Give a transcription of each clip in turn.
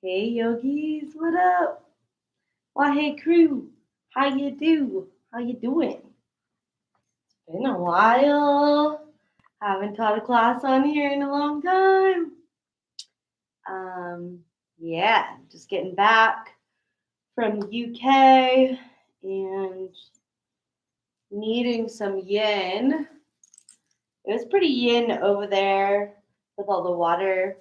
Hey yogis, what up? Why hey crew, how you do? How you doing? Been a while. Haven't taught a class on here in a long time. Um, yeah, just getting back from UK and needing some yin. It was pretty yin over there with all the water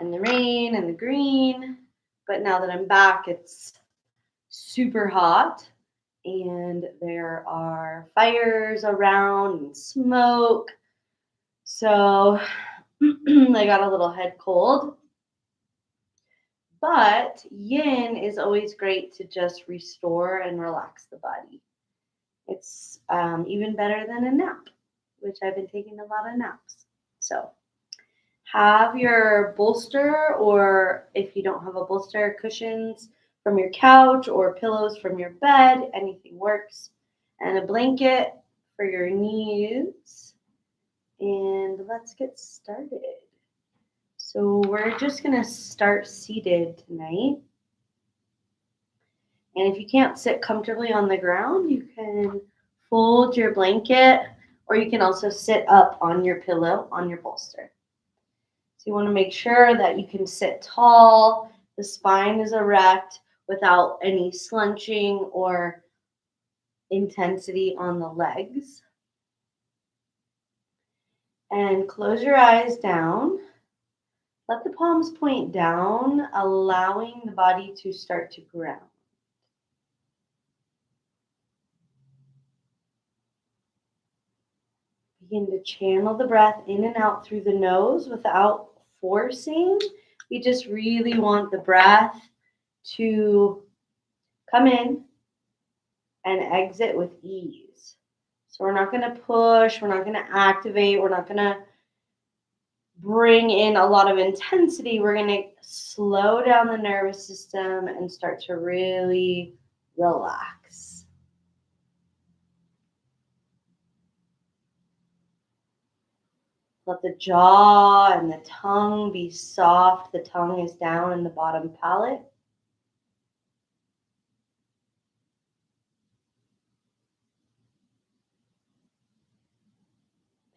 and the rain and the green. But now that I'm back, it's super hot and there are fires around and smoke. So I got a little head cold. But yin is always great to just restore and relax the body. It's even better than a nap, which I've been taking a lot of naps. So have your bolster, or if you don't have a bolster, cushions from your couch or pillows from your bed, anything works, and a blanket for your knees. And let's get started. So, we're just going to start seated tonight. And if you can't sit comfortably on the ground, you can fold your blanket, or you can also sit up on your pillow on your bolster. So you want to make sure that you can sit tall, the spine is erect without any slunching or intensity on the legs. And close your eyes down. Let the palms point down, allowing the body to start to ground. Begin to channel the breath in and out through the nose without forcing. We just really want the breath to come in and exit with ease. So we're not going to push, we're not going to activate, we're not going to bring in a lot of intensity. We're going to slow down the nervous system and start to really relax. Let the jaw and the tongue be soft. The tongue is down in the bottom palate.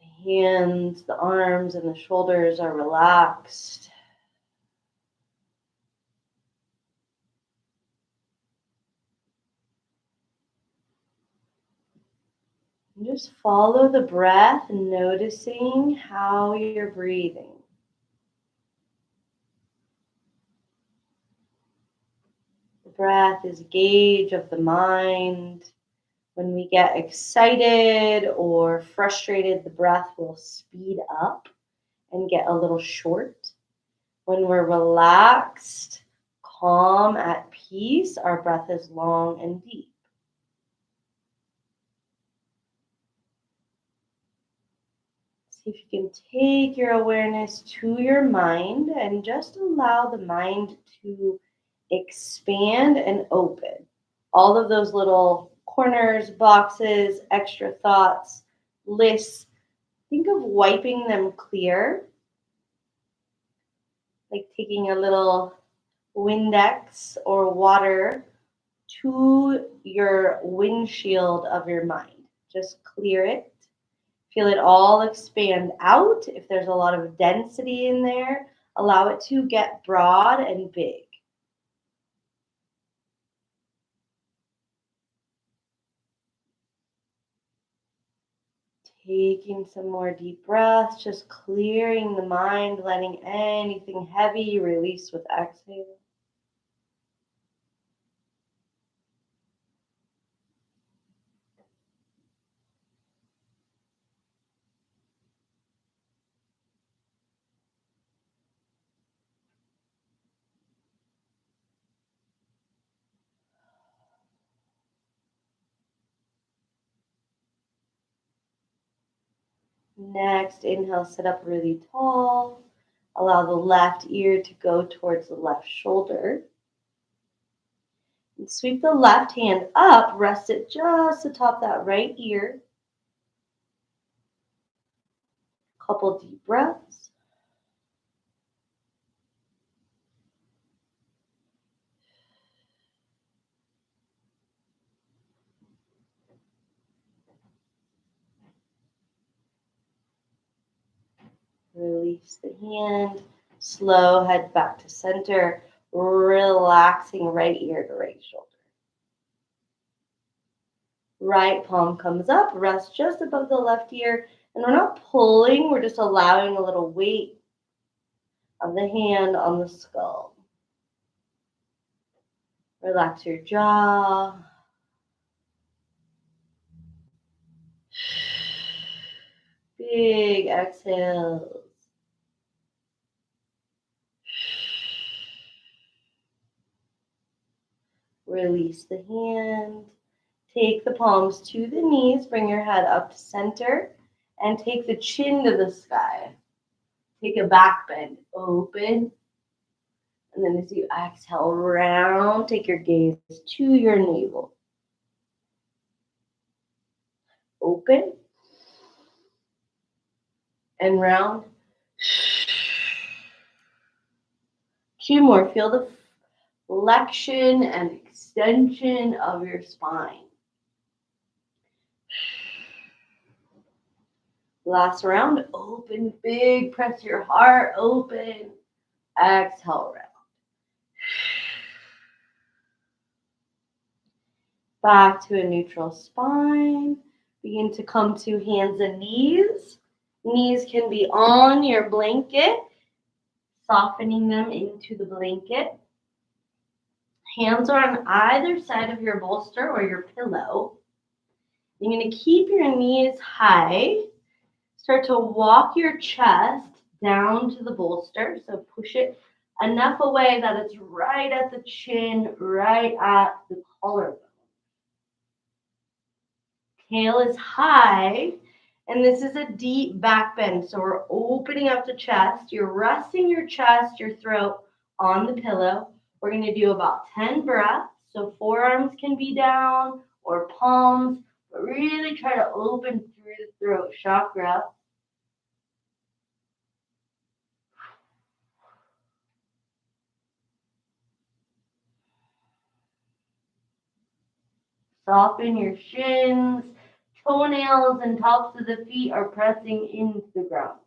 The hands, the arms, and the shoulders are relaxed. And just follow the breath, noticing how you're breathing. The breath is a gauge of the mind. When we get excited or frustrated, the breath will speed up and get a little short. When we're relaxed, calm, at peace, our breath is long and deep. See if you can take your awareness to your mind and just allow the mind to expand and open. All of those little corners, boxes, extra thoughts, lists, think of wiping them clear, like taking a little Windex or water to your windshield of your mind. Just clear it. Feel it all expand out. If there's a lot of density in there, allow it to get broad and big. Taking some more deep breaths, just clearing the mind, letting anything heavy release with exhale. Next, inhale, sit up really tall. Allow the left ear to go towards the left shoulder. And sweep the left hand up, rest it just atop that right ear. Couple deep breaths. Release the hand. Slow head back to center. Relaxing right ear to right shoulder. Right palm comes up. Rest just above the left ear. And we're not pulling. We're just allowing a little weight of the hand on the skull. Relax your jaw. Big exhales. Release the hand. Take the palms to the knees. Bring your head up to center. And take the chin to the sky. Take a back bend. Open. And then as you exhale, round. Take your gaze to your navel. Open. And round. 2 more. Feel the flexion and extension of your spine. Last round. Open big. Press your heart open. Exhale, round. Back to a neutral spine. Begin to come to hands and knees. Knees can be on your blanket, softening them into the blanket. Hands are on either side of your bolster or your pillow. You're going to keep your knees high. Start to walk your chest down to the bolster. So push it enough away that it's right at the chin, right at the collarbone. Tail is high, and this is a deep back bend. So we're opening up the chest. You're resting your chest, your throat on the pillow. We're going to do about 10 breaths. So forearms can be down or palms, but really try to open through the throat chakra. Soften your shins. Toenails and tops of the feet are pressing into the ground.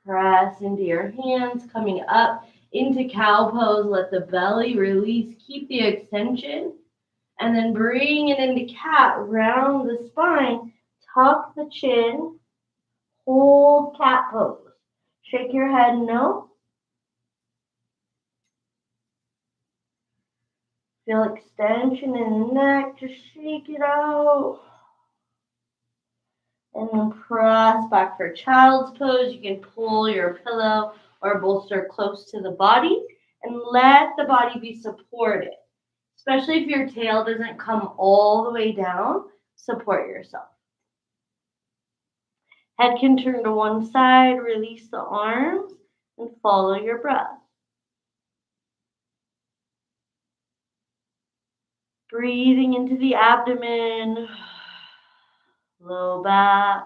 Press into your hands, coming up into cow pose. Let the belly release. Keep the extension. And then bring it into cat. Round the spine. Tuck the chin. Hold cat pose. Shake your head no. Feel extension in the neck. Just shake it out. And then press back for child's pose. You can pull your pillow or bolster close to the body and let the body be supported. Especially if your tail doesn't come all the way down, support yourself. Head can turn to one side, release the arms, and follow your breath. Breathing into the abdomen, low back.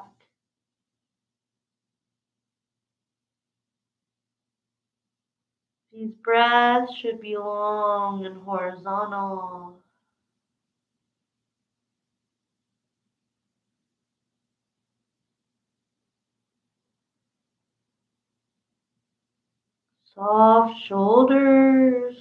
These breaths should be long and horizontal. Soft shoulders.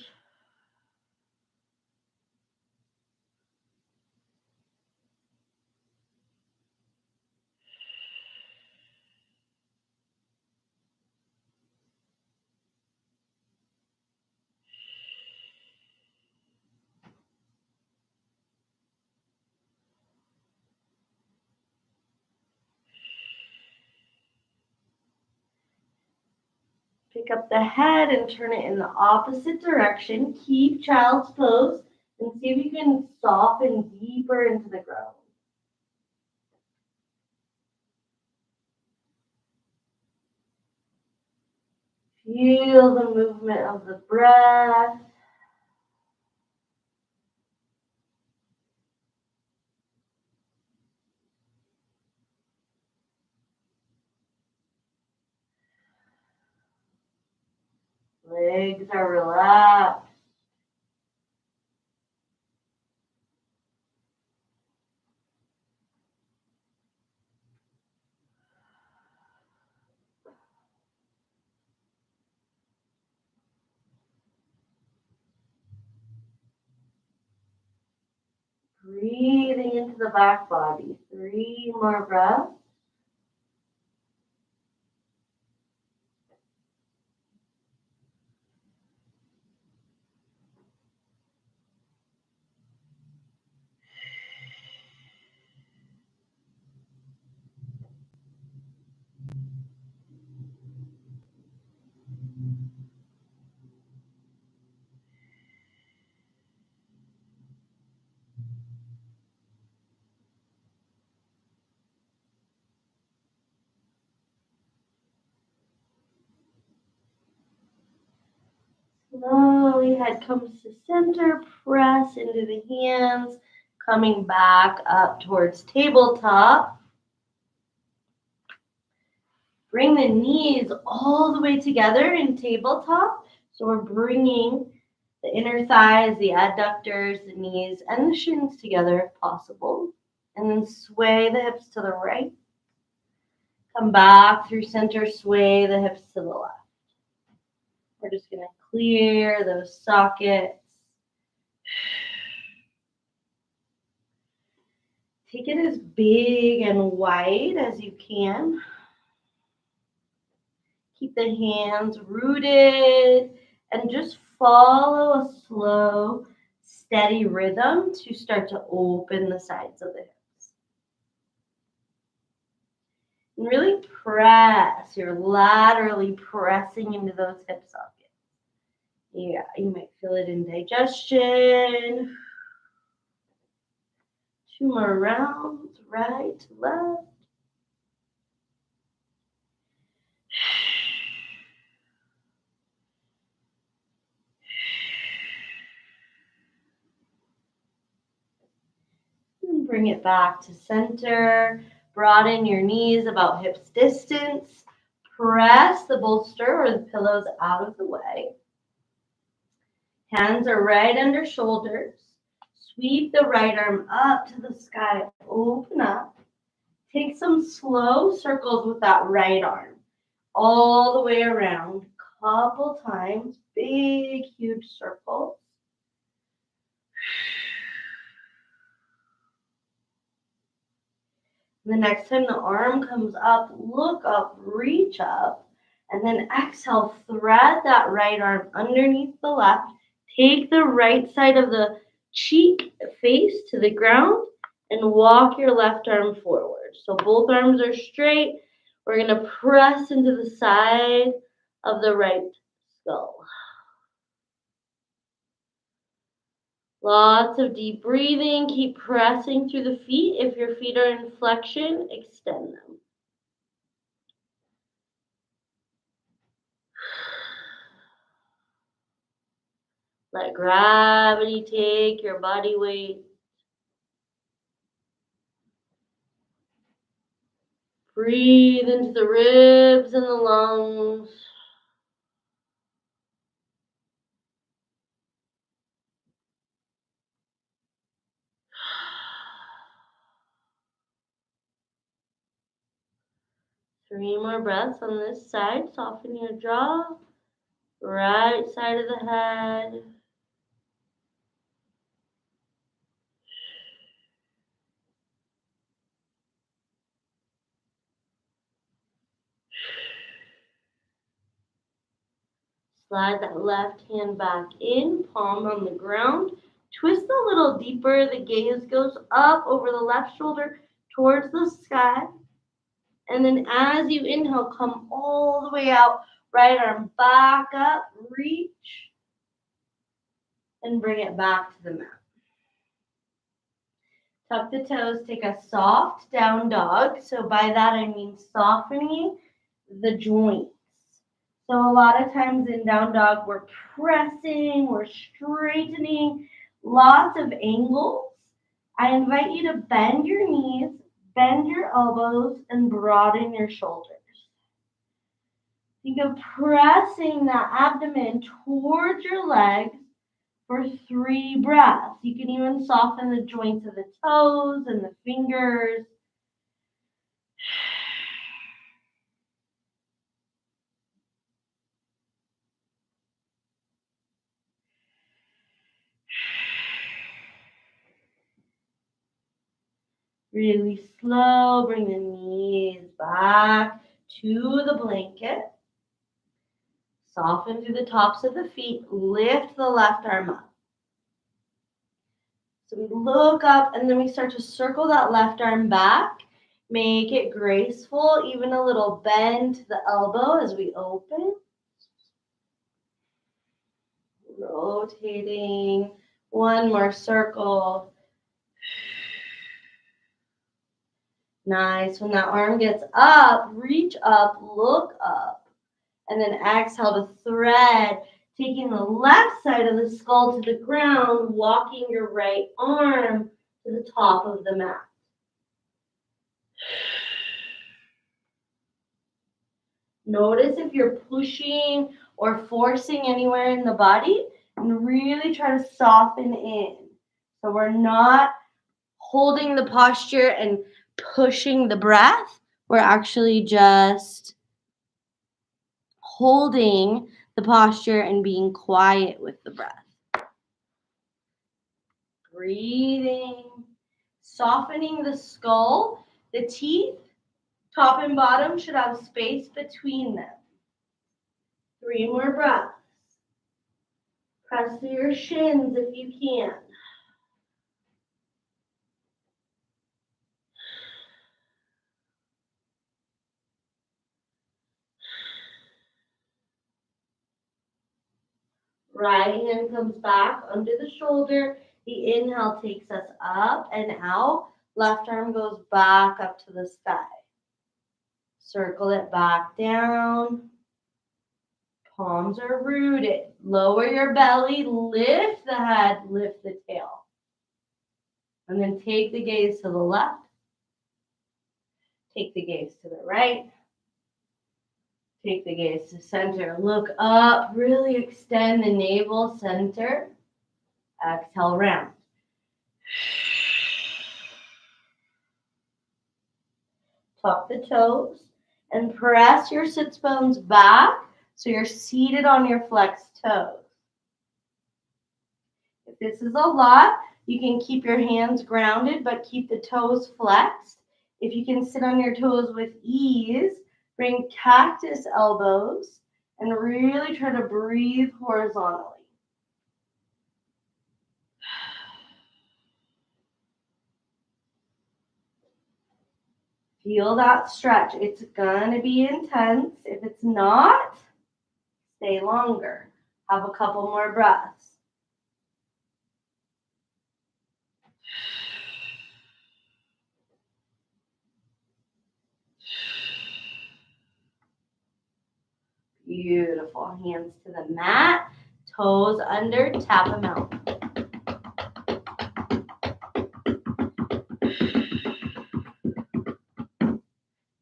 Pick up the head and turn it in the opposite direction. Keep child's pose and see if you can soften deeper into the ground. Feel the movement of the breath. legs are relaxed. Breathing into the back body. 3 more breaths. Slowly, head comes to center. Press into the hands. Coming back up towards tabletop. Bring the knees all the way together in tabletop. So we're bringing the inner thighs, the adductors, the knees, and the shins together if possible. And then sway the hips to the right. Come back through center, sway the hips to the left. We're just going to clear those sockets. Take it as big and wide as you can. Keep the hands rooted and just follow a slow, steady rhythm to start to open the sides of the hips. And really press. You're laterally pressing into those hip sockets. Yeah, you might feel it in digestion. 2 more rounds, right to left. And bring it back to center. Broaden your knees about hips distance. Press the bolster or the pillows out of the way. Hands are right under shoulders. Sweep the right arm up to the sky. Open up. Take some slow circles with that right arm. All the way around. Couple times. Big, huge circles. The next time the arm comes up, look up, reach up, and then exhale, thread that right arm underneath the left. Take the right side of the cheek face to the ground and walk your left arm forward. So both arms are straight. We're going to press into the side of the right skull. Lots of deep breathing. Keep pressing through the feet. If your feet are in flexion, extend them. Let gravity take your body weight. Breathe into the ribs and the lungs. Three more breaths on this side. Soften your jaw. Right side of the head. Slide that left hand back in, palm on the ground. Twist a little deeper. The gaze goes up over the left shoulder towards the sky. And then as you inhale, come all the way out. Right arm back up, reach, and bring it back to the mat. Tuck the toes, take a soft down dog. So by that I mean softening the joints. So a lot of times in down dog, we're pressing, we're straightening, lots of angles. I invite you to bend your knees, bend your elbows, and broaden your shoulders. Think of pressing that abdomen towards your legs for 3 breaths. You can even soften the joints of the toes and the fingers. Really slow, bring the knees back to the blanket. Soften through the tops of the feet. Lift the left arm up. So we look up and then we start to circle that left arm back. Make it graceful, even a little bend to the elbow as we open. Rotating. One more circle. Nice. When that arm gets up, reach up, look up. And then exhale to thread, taking the left side of the skull to the ground, walking your right arm to the top of the mat. Notice if you're pushing or forcing anywhere in the body, and really try to soften in. So we're not holding the posture and pushing the breath. We're actually just holding the posture and being quiet with the breath. Breathing, softening the skull. The teeth, top and bottom, should have space between them. 3 more breaths. Press through your shins if you can. Right hand comes back under the shoulder. The inhale takes us up and out. Left arm goes back up to the sky. Circle it back down. Palms are rooted. Lower your belly, lift the head, lift the tail. And then take the gaze to the left. Take the gaze to the right. Take the gaze to center. Look up, really extend the navel center. Exhale, round. Tuck the toes and press your sits bones back so you're seated on your flexed toes. If this is a lot, you can keep your hands grounded but keep the toes flexed. If you can sit on your toes with ease, bring cactus elbows and really try to breathe horizontally. Feel that stretch. It's going to be intense. If it's not, stay longer. Have a couple more breaths. Beautiful. Hands to the mat, toes under, tap them out.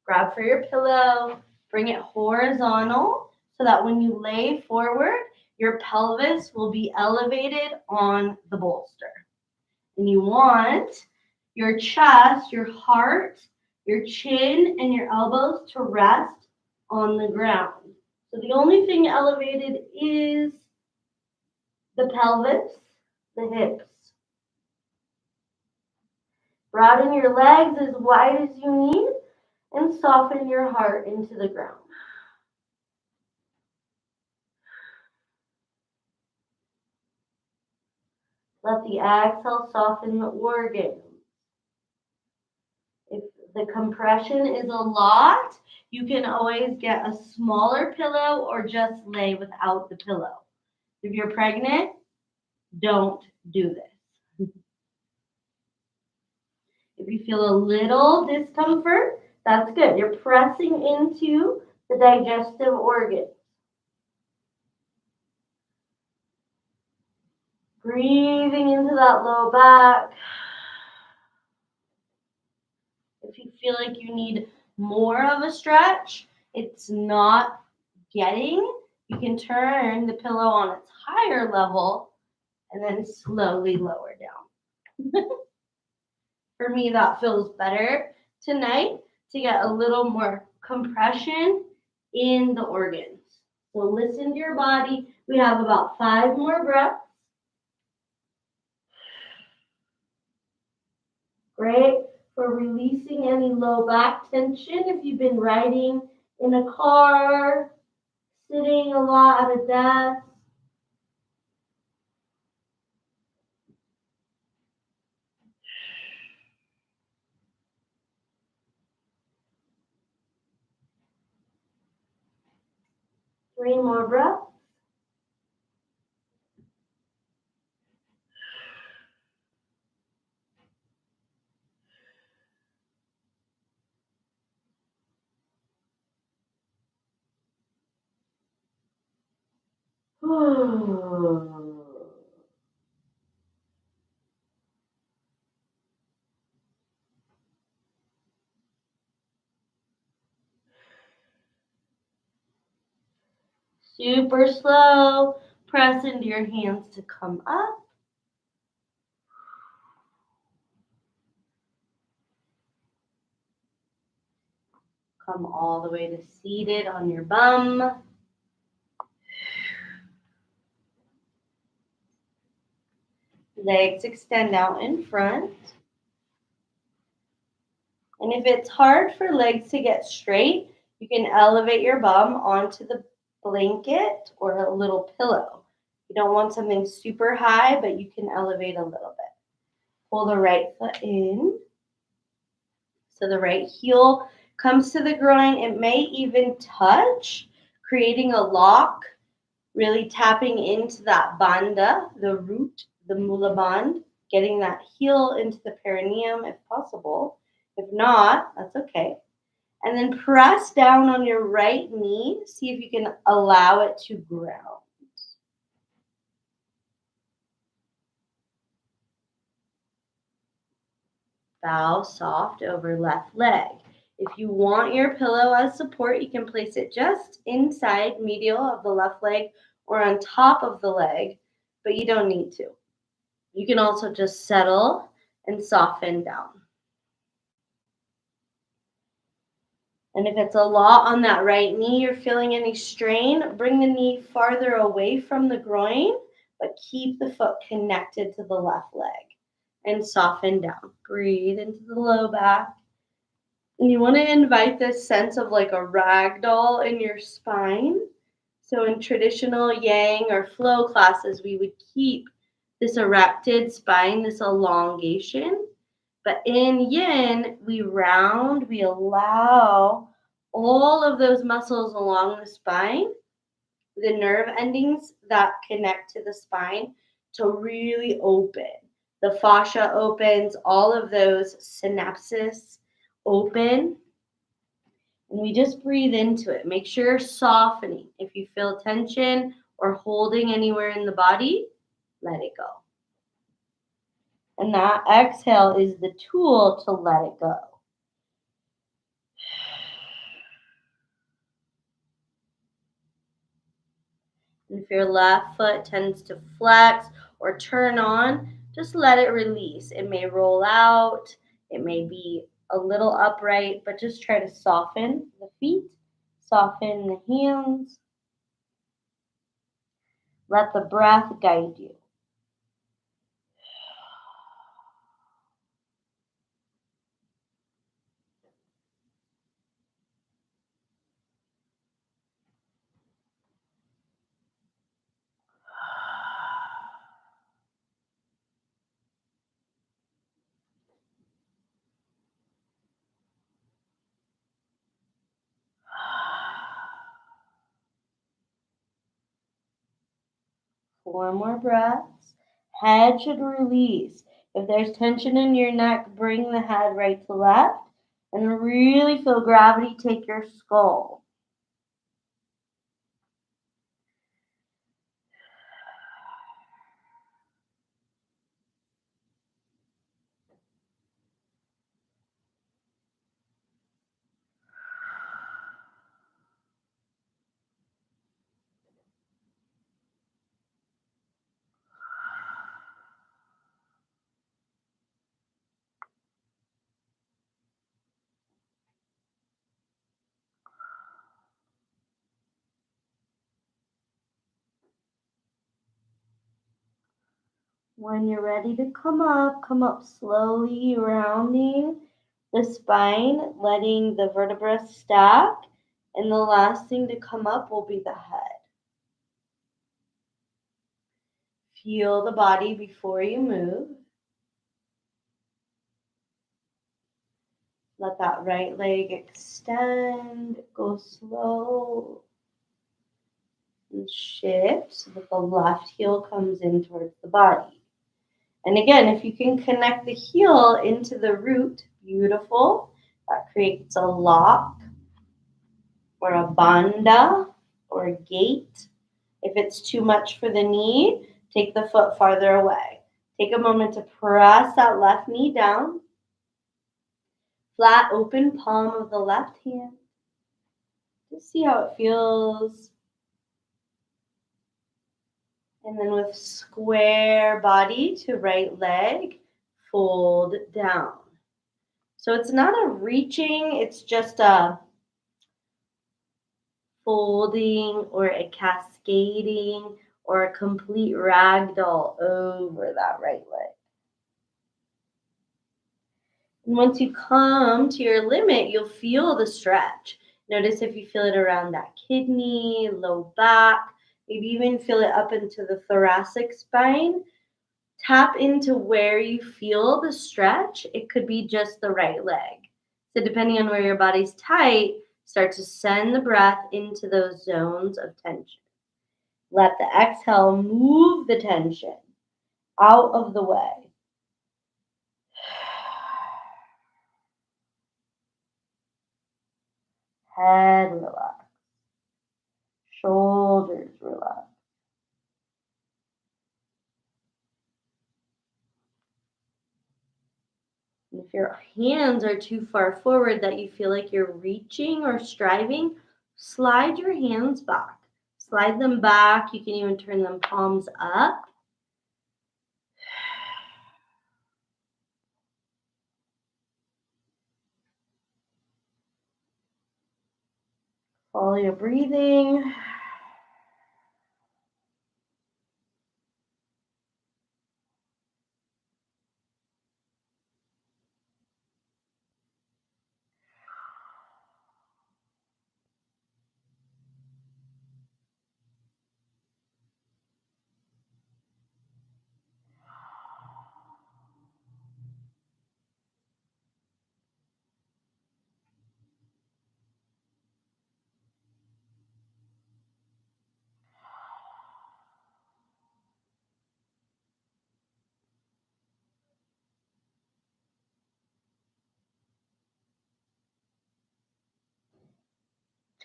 Grab for your pillow, bring it horizontal so that when you lay forward, your pelvis will be elevated on the bolster. And you want your chest, your heart, your chin, and your elbows to rest on the ground. So the only thing elevated is the pelvis, the hips. Broaden your legs as wide as you need and soften your heart into the ground. Let the exhale soften the organs. If the compression is a lot, you can always get a smaller pillow or just lay without the pillow. If you're pregnant, don't do this. If you feel a little discomfort, that's good. You're pressing into the digestive organs. Breathing into that low back. If you feel like you need more of a stretch, it's not you can turn the pillow on its higher level and then slowly lower down. For me, that feels better tonight to get a little more compression in the organs. So listen to your body. We have about 5 more breaths. Great for releasing any low back tension if you've been riding in a car, sitting a lot at a desk. Three more breaths. Super slow. Press into your hands to come up. Come all the way to seated on your bum. Legs extend out in front. And if it's hard for legs to get straight, you can elevate your bum onto the blanket or a little pillow. You don't want something super high, but you can elevate a little bit. Pull the right foot in. So the right heel comes to the groin. It may even touch, creating a lock, really tapping into that bandha, the root, the mula bandh, getting that heel into the perineum if possible. If not, that's okay. And then press down on your right knee. See if you can allow it to ground. Bow soft over left leg. If you want your pillow as support, you can place it just inside medial of the left leg or on top of the leg, but you don't need to. You can also just settle and soften down. And if it's a lot on that right knee, you're feeling any strain, bring the knee farther away from the groin, but keep the foot connected to the left leg and soften down. Breathe into the low back. And you want to invite this sense of like a rag doll in your spine. So in traditional yang or flow classes, we would keep this erected spine, this elongation. But in yin, we round, we allow all of those muscles along the spine, the nerve endings that connect to the spine, to really open. The fascia opens, all of those synapses open. And we just breathe into it. Make sure you're softening. If you feel tension or holding anywhere in the body, let it go. And that exhale is the tool to let it go. And if your left foot tends to flex or turn on, just let it release. It may roll out, it may be a little upright, but just try to soften the feet, soften the hands. Let the breath guide you. Four more breaths. Head should release. If there's tension in your neck, bring the head right to left and really feel gravity take your skull. When you're ready to come up slowly, rounding the spine, letting the vertebrae stack. And the last thing to come up will be the head. Feel the body before you move. Let that right leg extend, go slow, and shift so that the left heel comes in towards the body. And again, if you can connect the heel into the root, beautiful. That creates a lock or a bandha or a gate. If it's too much for the knee, take the foot farther away. Take a moment to press that left knee down. Flat open palm of the left hand. Just see how it feels. And then with square body to right leg, fold down. So it's not a reaching, it's just a folding or a cascading or a complete ragdoll over that right leg. And once you come to your limit, you'll feel the stretch. Notice if you feel it around that kidney, low back, maybe even feel it up into the thoracic spine. Tap into where you feel the stretch. It could be just the right leg. So depending on where your body's tight, start to send the breath into those zones of tension. Let the exhale move the tension out of the way. Head relax. Shoulders relax. If your hands are too far forward that you feel like you're reaching or striving, slide your hands back. Slide them back. You can even turn them palms up. Follow your breathing.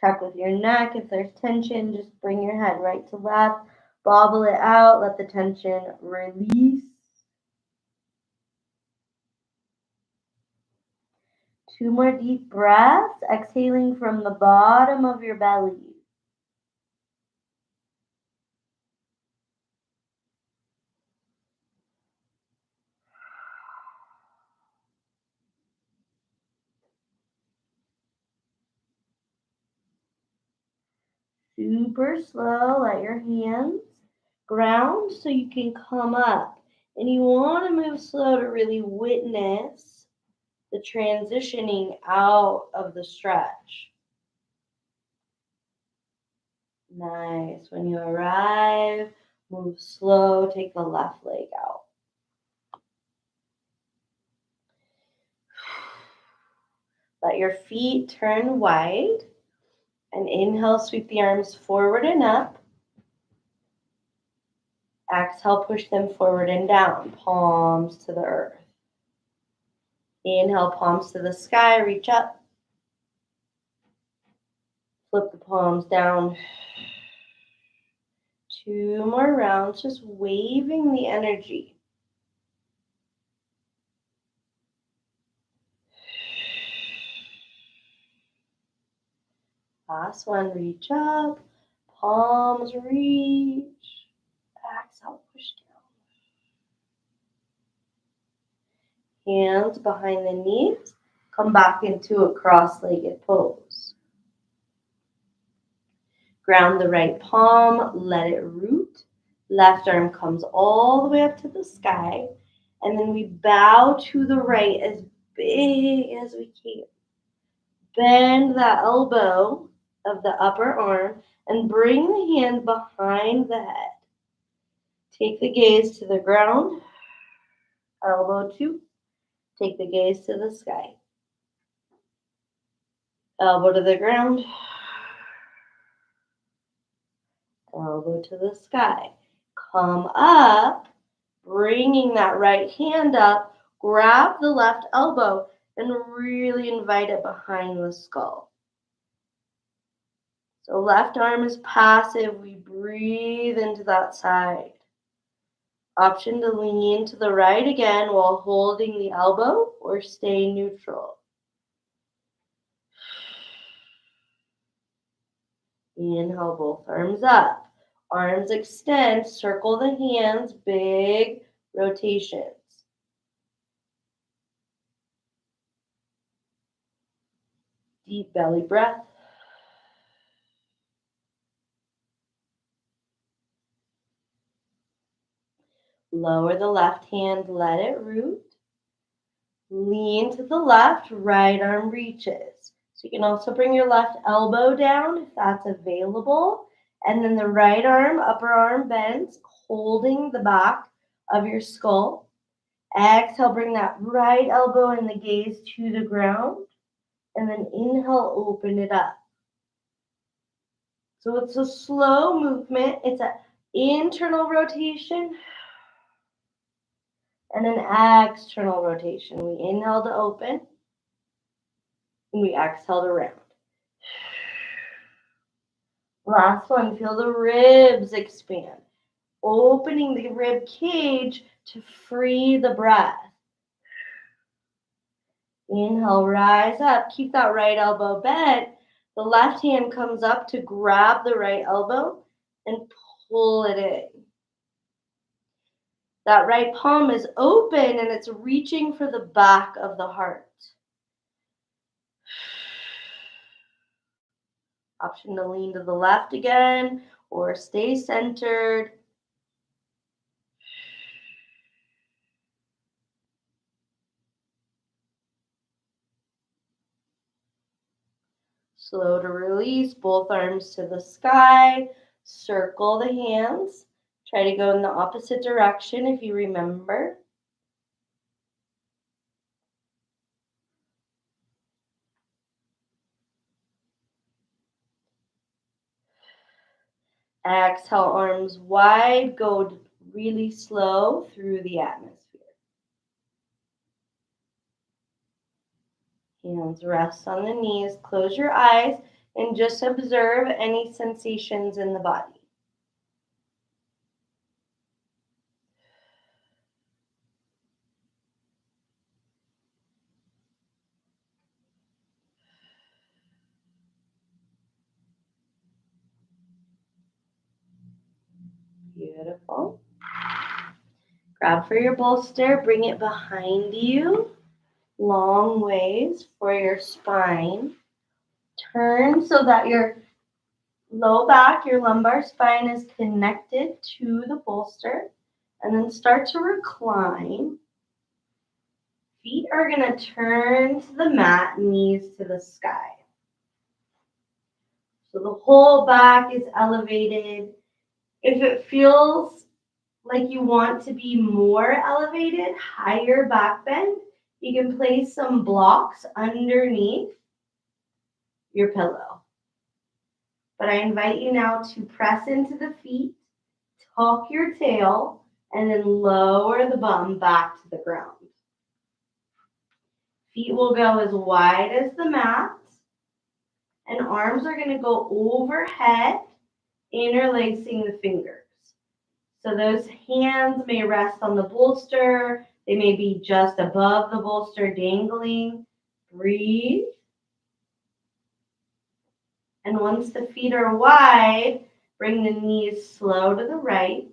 Check with your neck. If there's tension, just bring your head right to left. Bobble it out. Let the tension release. 2 more deep breaths, exhaling from the bottom of your belly. Super slow. Let your hands ground so you can come up. And you want to move slow to really witness the transitioning out of the stretch. Nice. When you arrive, move slow. Take the left leg out. Let your feet turn wide. And inhale, sweep the arms forward and up. Exhale, push them forward and down, palms to the earth. Inhale, palms to the sky, reach up. Flip the palms down. 2 more rounds, just waving the energy. Last one, reach up. Palms reach. Exhale, push down. Hands behind the knees. Come back into a cross-legged pose. Ground the right palm, let it root. Left arm comes all the way up to the sky. And then we bow to the right as big as we can. Bend the elbow of the upper arm and bring the hand behind the head. Take the gaze to the ground. Elbow 2. Take the gaze to the sky. Elbow to the ground. Elbow to the sky. Come up, bringing that right hand up. Grab the left elbow and really invite it behind the skull. So left arm is passive. We breathe into that side. Option to lean to the right again while holding the elbow or stay neutral. Inhale, both arms up. Arms extend, circle the hands, big rotations. Deep belly breath. Lower the left hand, let it root. Lean to the left, right arm reaches. So you can also bring your left elbow down if that's available. And then the right arm, upper arm bends, holding the back of your skull. Exhale, bring that right elbow and the gaze to the ground. And then inhale, open it up. So it's a slow movement. It's an internal rotation and an external rotation. We inhale to open, and we exhale to round. Last one, feel the ribs expand, opening the rib cage to free the breath. Inhale, rise up. Keep that right elbow bent. The left hand comes up to grab the right elbow and pull it in. That right palm is open and it's reaching for the back of the heart. Option to lean to the left again or stay centered. Slow to release, both arms to the sky. Circle the hands. Try to go in the opposite direction if you remember. Exhale, arms wide, go really slow through the atmosphere. Hands rest on the knees, close your eyes, and just observe any sensations in the body. Beautiful. Grab for your bolster, bring it behind you, long ways for your spine. Turn so that your low back, your lumbar spine is connected to the bolster, and then start to recline. Feet are going to turn to the mat, knees to the sky. So the whole back is elevated. If it feels like you want to be more elevated, higher back bend, you can place some blocks underneath your pillow. But I invite you now to press into the feet, tuck your tail, and then lower the bum back to the ground. Feet will go as wide as the mat, and arms are going to go overhead, interlacing the fingers. So those hands may rest on the bolster. They may be just above the bolster, dangling. Breathe. And once the feet are wide, bring the knees slow to the right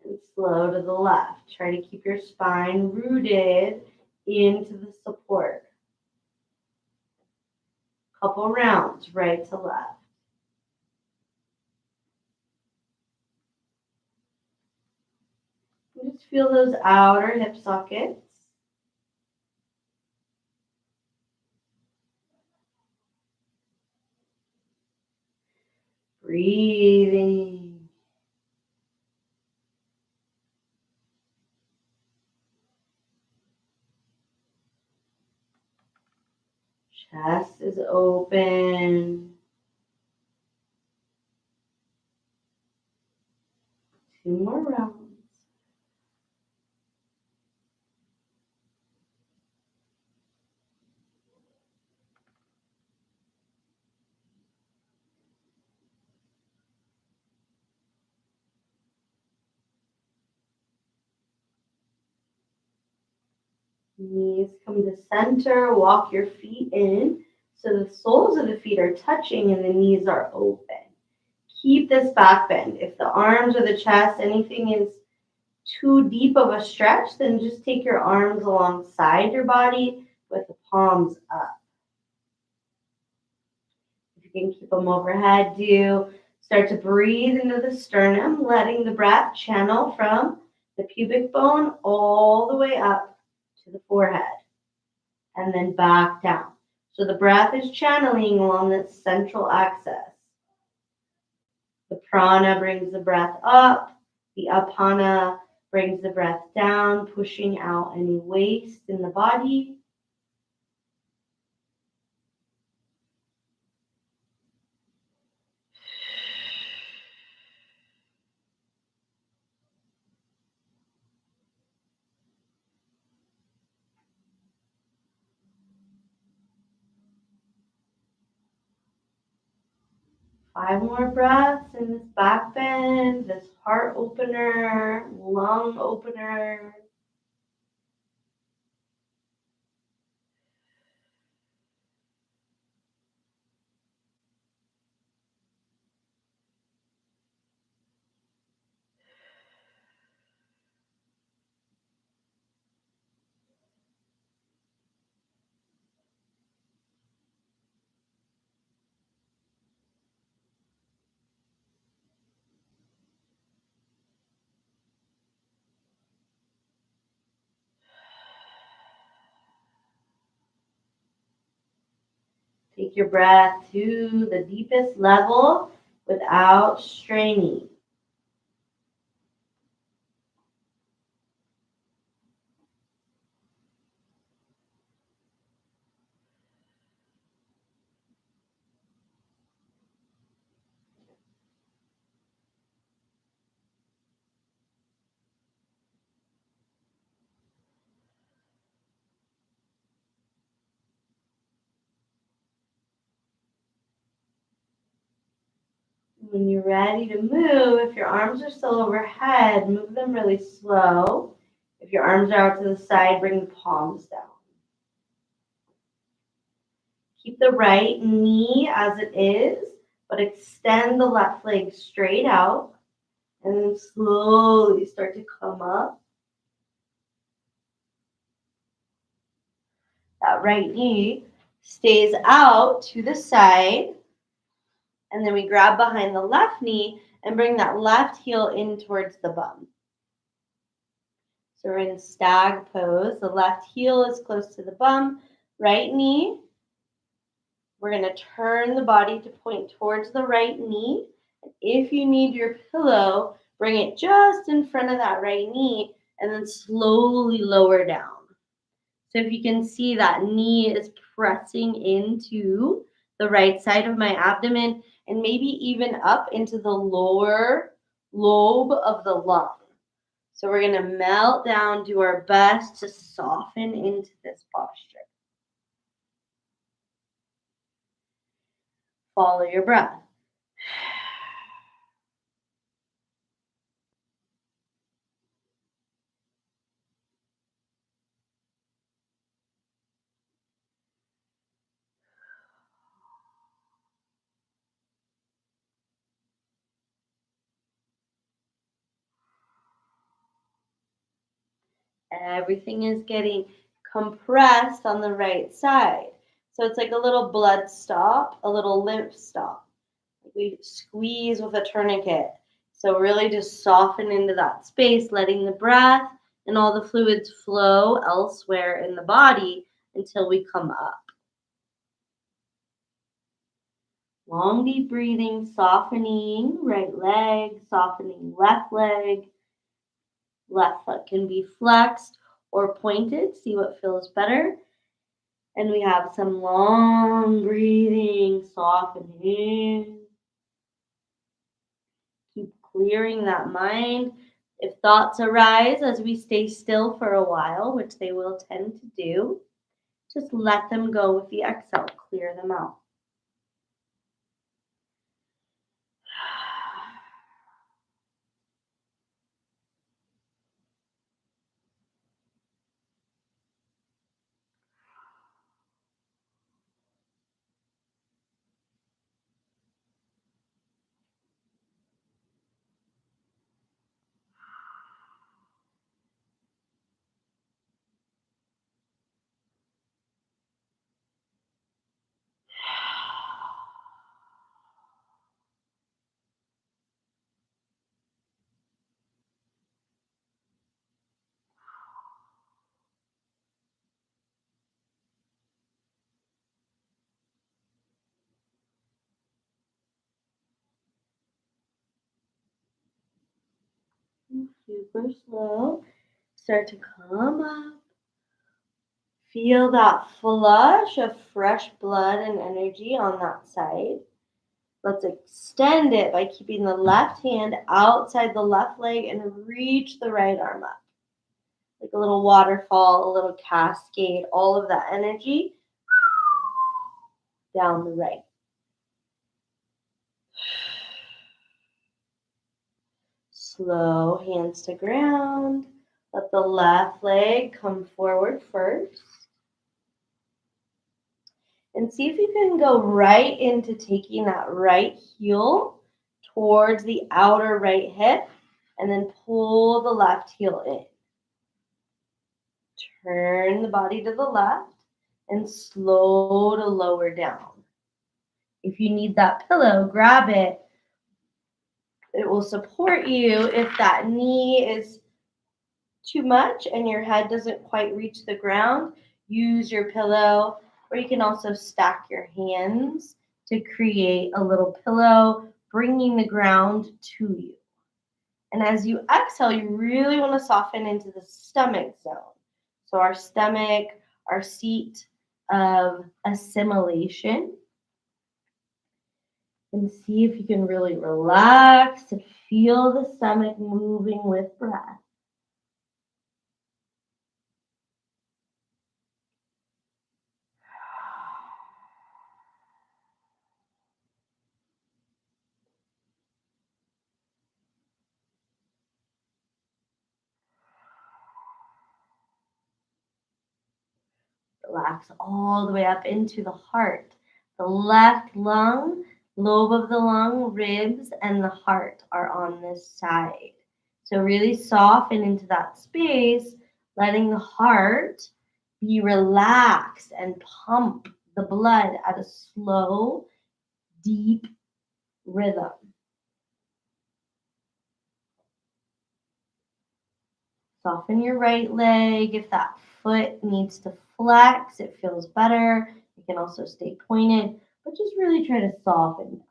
and slow to the left. Try to keep your spine rooted into the support. Couple rounds, right to left. Just feel those outer hip sockets. Breathing. Chest is open. 2 more rounds. Knees come to center. Walk your feet in so the soles of the feet are touching and the knees are open. Keep this back bend. If the arms or the chest, anything is too deep of a stretch, then just take your arms alongside your body with the palms up. If you can keep them overhead, do. Start to breathe into the sternum, letting the breath channel from the pubic bone all the way up to the forehead and then back down. So the breath is channeling along that central axis. The prana brings the breath up. The apana brings the breath down, pushing out any waste in the body. Five more breaths in this back bend, this heart opener, lung opener. Take your breath to the deepest level without straining. When you're ready to move, if your arms are still overhead, move them really slow. If your arms are out to the side, bring the palms down. Keep the right knee as it is, but extend the left leg straight out and then slowly start to come up. That right knee stays out to the side. And then we grab behind the left knee and bring that left heel in towards the bum. So we're in stag pose. The left heel is close to the bum. Right knee. We're going to turn the body to point towards the right knee. If you need your pillow, bring it just in front of that right knee and then slowly lower down. So if you can see that knee is pressing into the right side of my abdomen and maybe even up into the lower lobe of the lung. So we're going to melt down, do our best to soften into this posture. Follow your breath. Everything is getting compressed on the right side. So it's like a little blood stop, a little lymph stop. We squeeze with a tourniquet. So really just soften into that space, letting the breath and all the fluids flow elsewhere in the body until we come up. Long deep breathing, softening right leg, softening left leg. Left foot can be flexed or pointed. See what feels better. And we have some long breathing, softening. Keep clearing that mind. If thoughts arise as we stay still for a while, which they will tend to do, just let them go with the exhale. Clear them out. Super slow. Start to come up. Feel that flush of fresh blood and energy on that side. Let's extend it by keeping the left hand outside the left leg and reach the right arm up. Like a little waterfall, a little cascade, all of that energy down the right. Slow hands to ground. Let the left leg come forward first. And see if you can go right into taking that right heel towards the outer right hip and then pull the left heel in. Turn the body to the left and slow to lower down. If you need that pillow, grab it. It will support you if that knee is too much and your head doesn't quite reach the ground. Use your pillow, or you can also stack your hands to create a little pillow, bringing the ground to you. And as you exhale, you really want to soften into the stomach zone. So our stomach, our seat of assimilation. And see if you can really relax and feel the stomach moving with breath. Relax all the way up into the heart. The left lung, lobe of the lung, ribs, and the heart are on this side. So really soften into that space, letting the heart be relaxed and pump the blood at a slow, deep rhythm. Soften your right leg. If that foot needs to flex, it feels better. You can also stay pointed, but just really try to soften.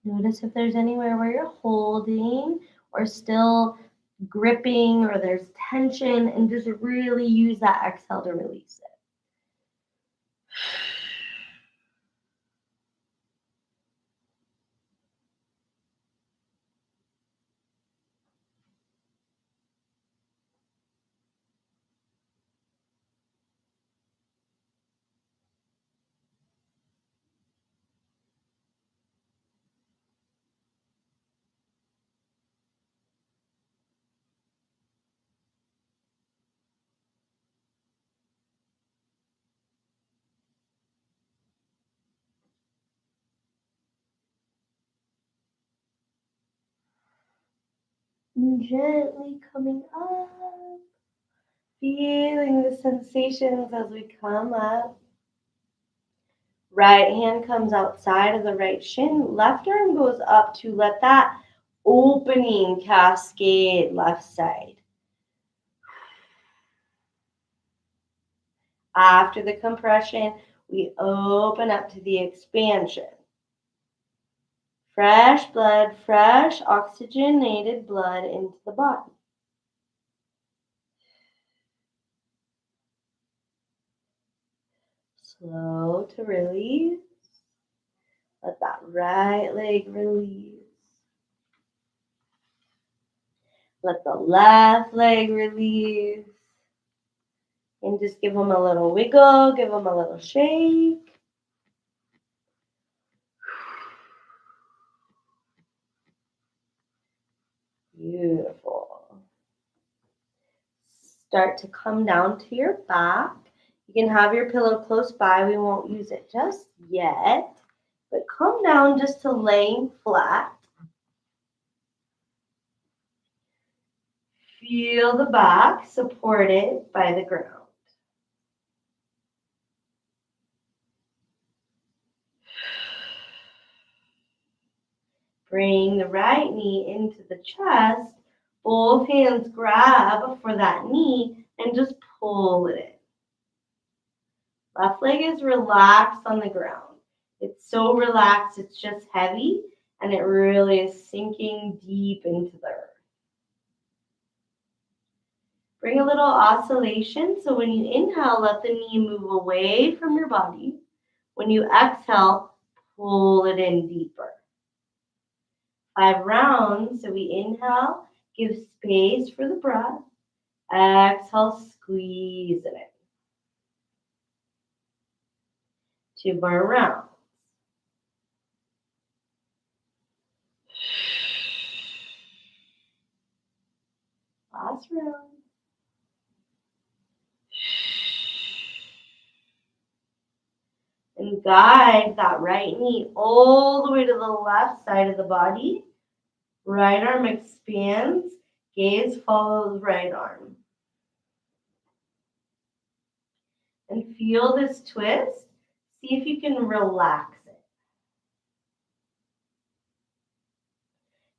Notice if there's anywhere where you're holding or still gripping or there's tension, and just really use that exhale to release it. And gently coming up, feeling the sensations as we come up. Right hand comes outside of the right shin. Left arm goes up to let that opening cascade left side. After the compression, we open up to the expansion. Fresh blood, fresh oxygenated blood into the body. Slow to release. Let that right leg release. Let the left leg release. And just give them a little wiggle, give them a little shake. Beautiful. Start to come down to your back. You can have your pillow close by. We won't use it just yet. But come down just to laying flat. Feel the back supported by the ground. Bring the right knee into the chest. Both hands grab for that knee and just pull it in. Left leg is relaxed on the ground. It's so relaxed, it's just heavy, and it really is sinking deep into the earth. Bring a little oscillation. So when you inhale, let the knee move away from your body. When you exhale, pull it in deeper. 5 rounds. So we inhale, give space for the breath. Exhale, squeeze it in. 2 more rounds. Last round. And guide that right knee all the way to the left side of the body. Right arm expands. Gaze follows right arm. And feel this twist. See if you can relax it.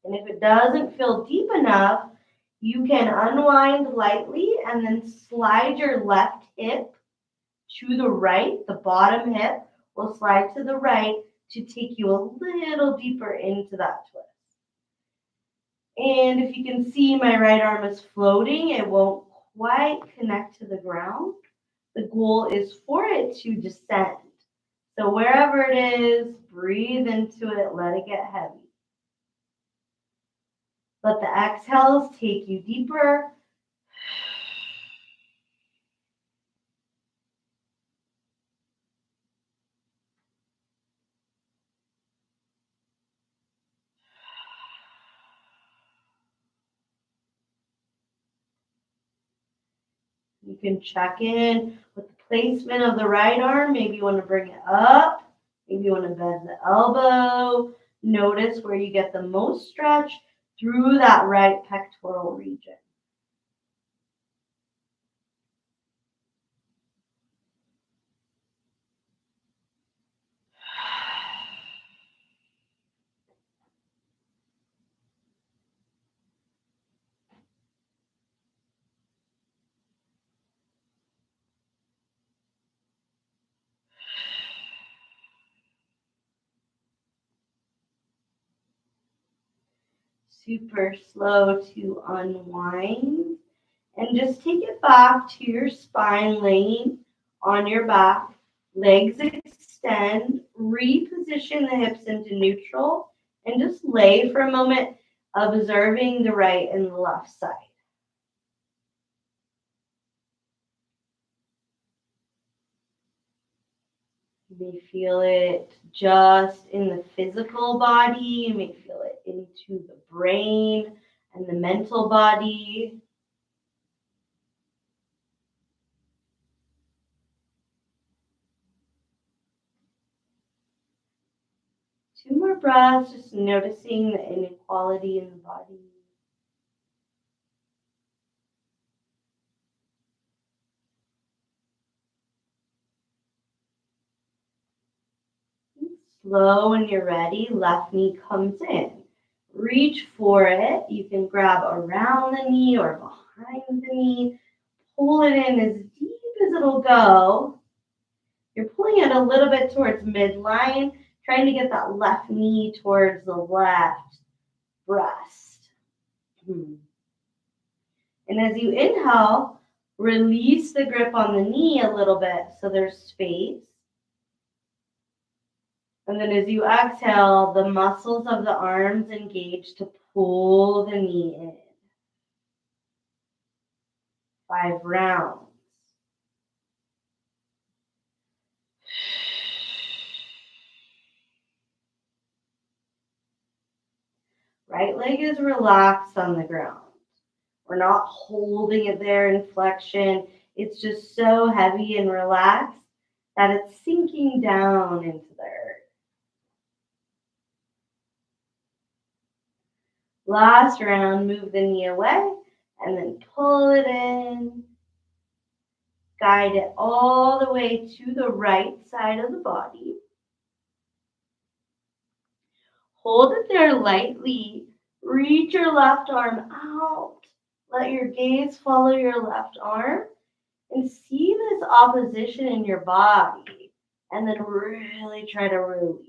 And if it doesn't feel deep enough, you can unwind lightly and then slide your left hip to the right. The bottom hip will slide to the right to take you a little deeper into that twist. And if you can see, my right arm is floating. It won't quite connect to the ground. The goal is for it to descend. So wherever it is, breathe into it. Let it get heavy. Let the exhales take you deeper. You can check in with the placement of the right arm. Maybe you want to bring it up. Maybe you want to bend the elbow. Notice where you get the most stretch through that right pectoral region. Super slow to unwind. And just take it back to your spine, laying on your back. Legs extend. Reposition the hips into neutral. And just lay for a moment, observing the right and the left side. You may feel it just in the physical body. You may feel it into the brain and the mental body. Two more breaths, just noticing the inequality in the body. slow when you're ready, left knee comes in. Reach for it. You can grab around the knee or behind the knee. Pull it in as deep as it'll go. You're pulling it a little bit towards midline, trying to get that left knee towards the left breast. And as you inhale, release the grip on the knee a little bit so there's space. And then as you exhale, the muscles of the arms engage to pull the knee in. 5 rounds. Right leg is relaxed on the ground. We're not holding it there in flexion. It's just so heavy and relaxed that it's sinking down into the earth. Last round, move the knee away and then pull it in. Guide it all the way to the right side of the body. Hold it there lightly. Reach your left arm out. Let your gaze follow your left arm and see this opposition in your body. And then really try to release.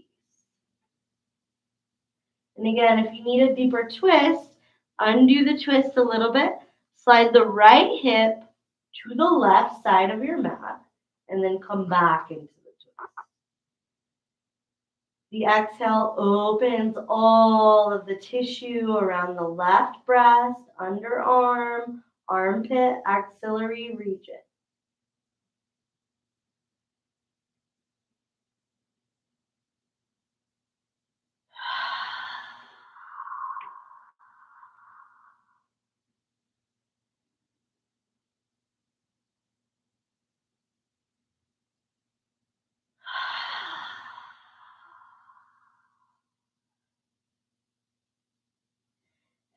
And again, if you need a deeper twist, undo the twist a little bit. Slide the right hip to the left side of your mat. And then come back into the twist. The exhale opens all of the tissue around the left breast, underarm, armpit, axillary region.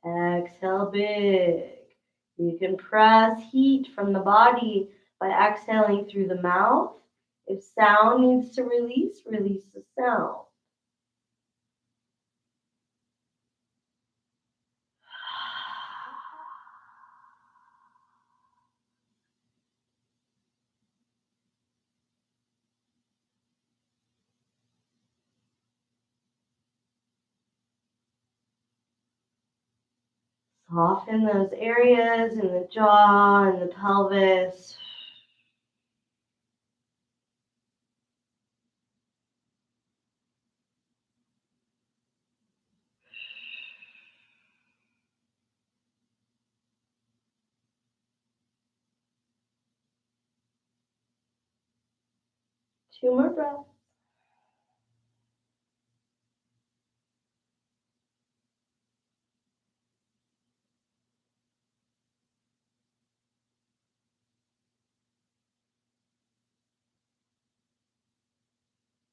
Exhale big. You can press heat from the body by exhaling through the mouth. If sound needs to release, release the sound. Soften those areas in the jaw and the pelvis. Two more breaths.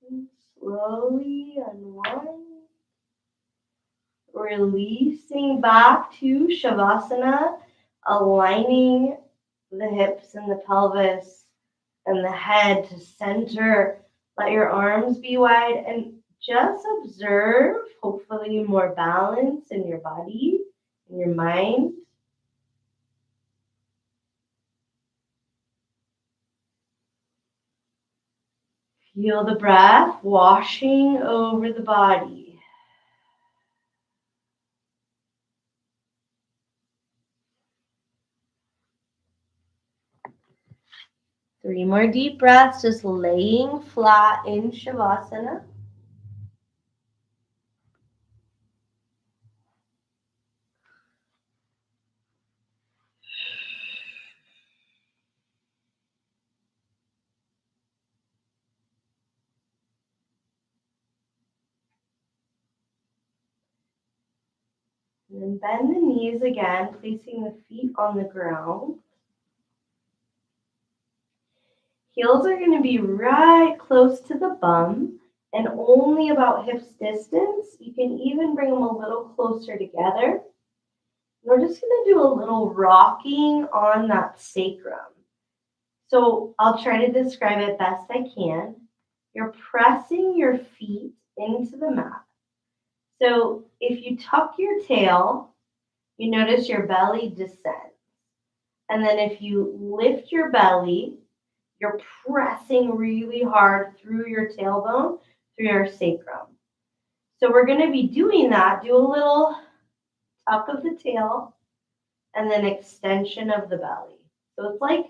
And slowly unwind. Releasing back to Shavasana, aligning the hips and the pelvis and the head to center. Let your arms be wide and just observe, hopefully more balance in your body, in your mind. Feel the breath washing over the body. Three more deep breaths, just laying flat in Shavasana. And then bend the knees again, placing the feet on the ground. Heels are going to be right close to the bum and only about hips distance. You can even bring them a little closer together. We're just going to do a little rocking on that sacrum. So I'll try to describe it best I can. You're pressing your feet into the mat. So if you tuck your tail, you notice your belly descends. And then if you lift your belly, you're pressing really hard through your tailbone, through your sacrum. So we're going to be doing that. Do a little tuck of the tail and then extension of the belly. So it's like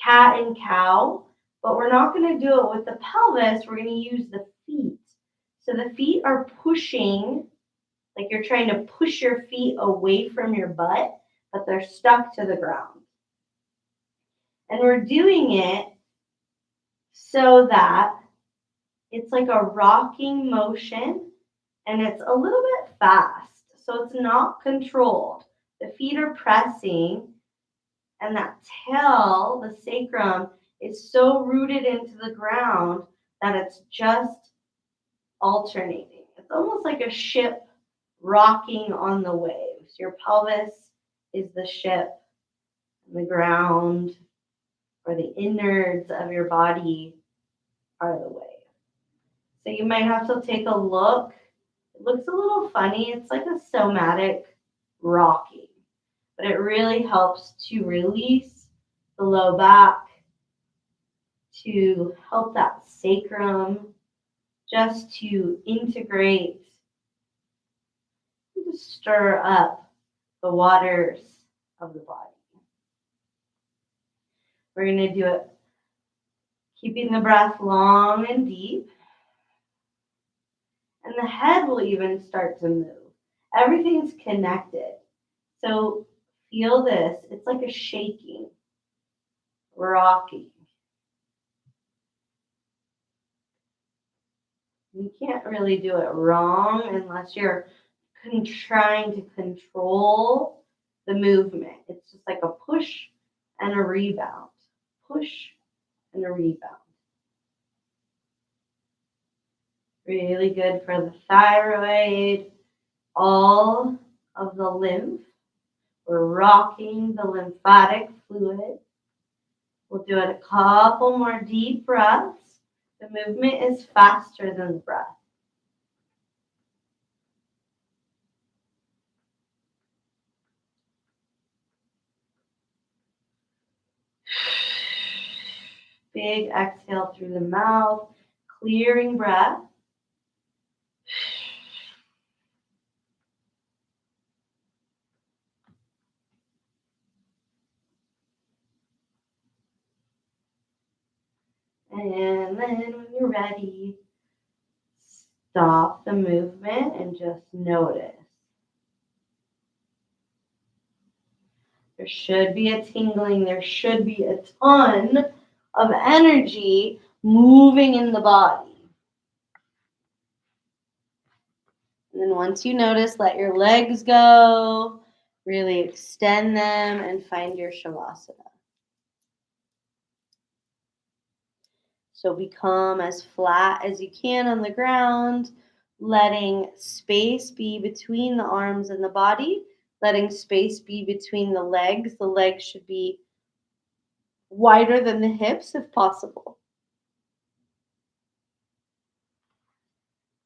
cat and cow, but we're not going to do it with the pelvis. We're going to use the feet. So the feet are pushing, like you're trying to push your feet away from your butt, but they're stuck to the ground. And we're doing it so that it's like a rocking motion and it's a little bit fast. So it's not controlled. The feet are pressing and that tail, the sacrum, is so rooted into the ground that it's just alternating. It's almost like a ship rocking on the waves. Your pelvis is the ship, and the ground or the innards of your body are the wave. So you might have to take a look. It looks a little funny. It's like a somatic rocking, but it really helps to release the low back, to help that sacrum, just to integrate, to stir up the waters of the body. We're going to do it keeping the breath long and deep. And the head will even start to move. Everything's connected. So feel this. It's like a shaking, rocking. You can't really do it wrong unless you're trying to control the movement. It's just like a push and a rebound. Push and a rebound. Really good for the thyroid, all of the lymph. We're rocking the lymphatic fluid. We'll do it a couple more deep breaths. The movement is faster than the breath. Big exhale through the mouth, clearing breath. And then when you're ready, stop the movement and just notice. There should be a tingling. There should be a ton of energy moving in the body. And then once you notice, let your legs go. Really extend them and find your Shavasana. So become as flat as you can on the ground, letting space be between the arms and the body, letting space be between the legs. The legs should be wider than the hips if possible.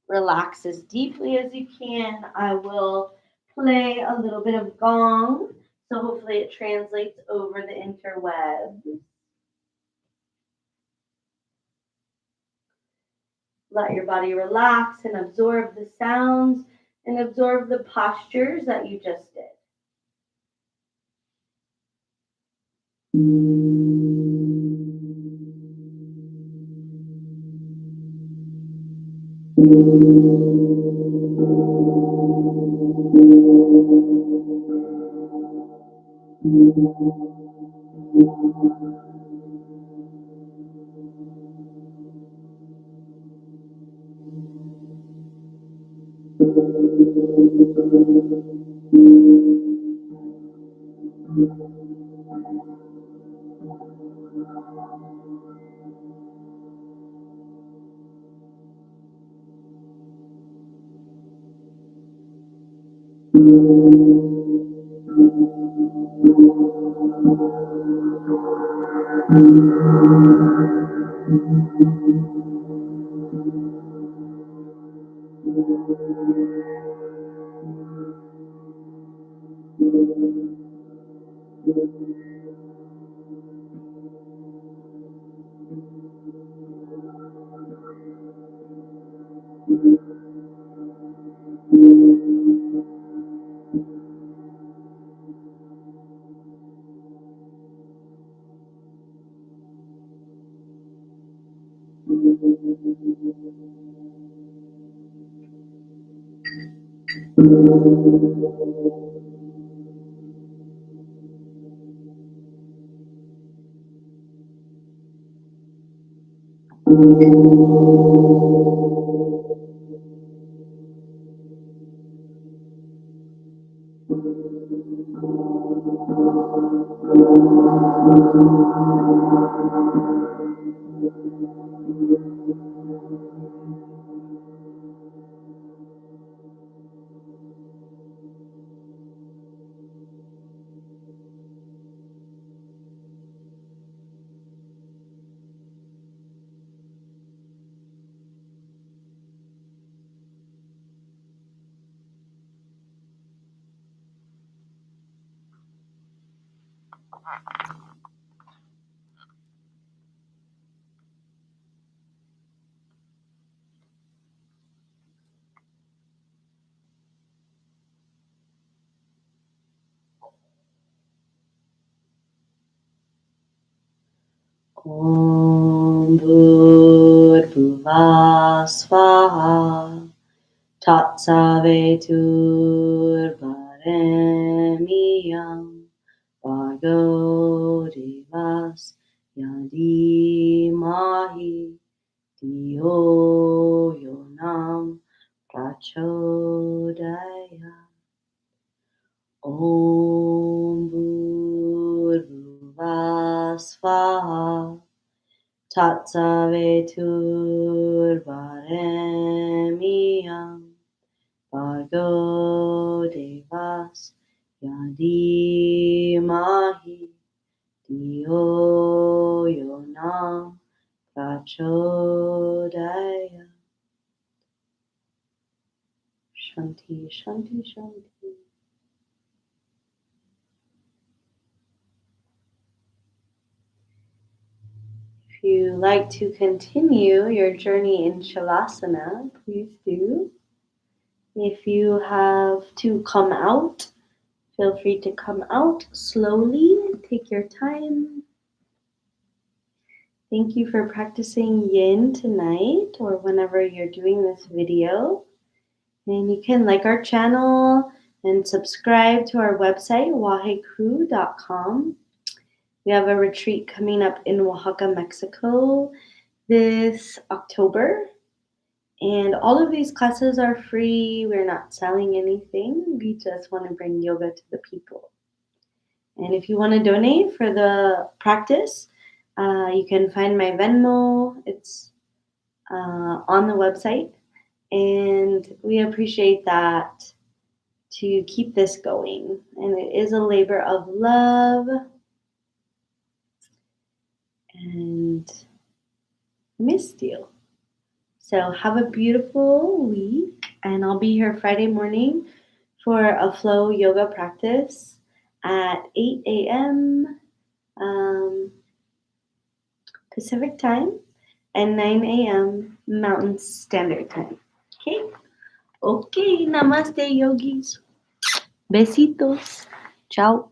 Relax as deeply as you can. I will play a little bit of gong, so hopefully it translates over the interwebs. Let your body relax and absorb the sounds and absorb the postures that you just did. Om Bhurбhuvah Swaha Tatsaveturvarenyam Bhargo Devas Yadimahi Dhiyo Yonam Prachodaya. Om Bhurбhuvah Swaha Tatsaveturvarenyam Bhargo Devas Yadimahi Dhiyo Yonam Prachodaya. Shanti, Shanti, Shanti. If you like to continue your journey in Shavasana, please do. If you have to come out, feel free to come out slowly. Take your time. Thank you for practicing Yin tonight or whenever you're doing this video. And you can like our channel and subscribe to our website, wahecrew.com. We have a retreat coming up in Oaxaca, Mexico this October. And all of these classes are free. We're not selling anything. We just want to bring yoga to the people. And if you want to donate for the practice, you can find my Venmo. It's on the website. And we appreciate that to keep this going. And it is a labor of love. And missed you. So have a beautiful week. And I'll be here Friday morning for a flow yoga practice at 8 a.m. Pacific time and 9 a.m. Mountain Standard Time. Okay, namaste yogis. Besitos. Ciao.